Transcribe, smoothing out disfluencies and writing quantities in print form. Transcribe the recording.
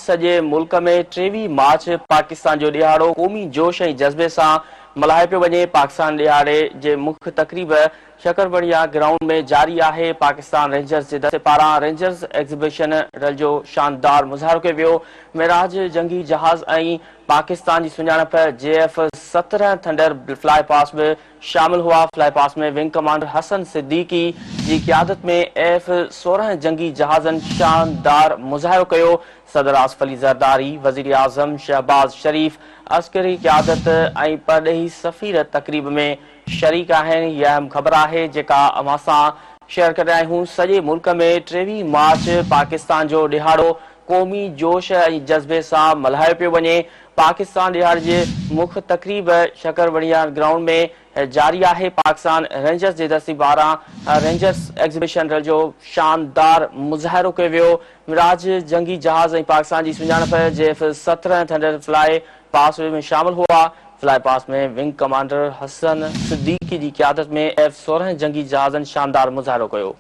सॼे मुल्क में 23 मार्च पाकिस्तान जो ॾियारो क़ौमी जोश ऐं जज़्बे सां मल्हायो पियो वञे। पाकिस्तान ॾियारे जे मुख्य तक़रीब शकरबड़िया ग्राउंड में जारी आहे। पाकिस्तान रेंजर्स जे दस्ते पारां रेंजर्स एग्ज़िबिशन रल जो शानदार मुज़ाहिरो कयो वियो। मिराज जंगी जहाज़ ऐं पाकिस्तान जी सुञाणप JF-17 थंडर फ्लाई पास में शामिल हुआ। फ्लाई पास में विंग कमांडर हसन सिद्दीकी जी क़यादत में F-16 जंगी जहाज़नि शानदार मुज़ाहिरो कयो। सदर आसिफ अली ज़रदारी, वज़ीर आज़म शहबाज शरीफ़, अस्करी क़यादत ऐं परॾेही सफ़ीर तक़रीब में शरीक आहिनि। इहा अहम ख़बर आहे जेका अवां सां शेयर करे रहिया आहियूं। सॼे मुल्क में 23 मार्च पाकिस्तान जो ॾियारो क़ौमी जोश ऐं जज़्बे सां मल्हायो पियो वञे। पाकिस्तान ॾियारे जे मुख्य तक़रीब शकरबड़िया ग्राउंड में जारी आहे। पाकिस्तान रेंजर्स जे दस्ते पारां रेंजर्स एग्ज़िबिशन रल जो शानदार मुज़ाहिरो कयो वियो। मिराज जंगी जहाज़ ऐं पाकिस्तान जी सुञाणप JF-17 थंडर फ्लाई पास में शामिल हुआ। फ्लाई पास में विंग कमांडर हसन सिद्दीकी जी क़यादत में F-16 जंगी जहाज़नि शानदार मुज़ाहिरो कयो।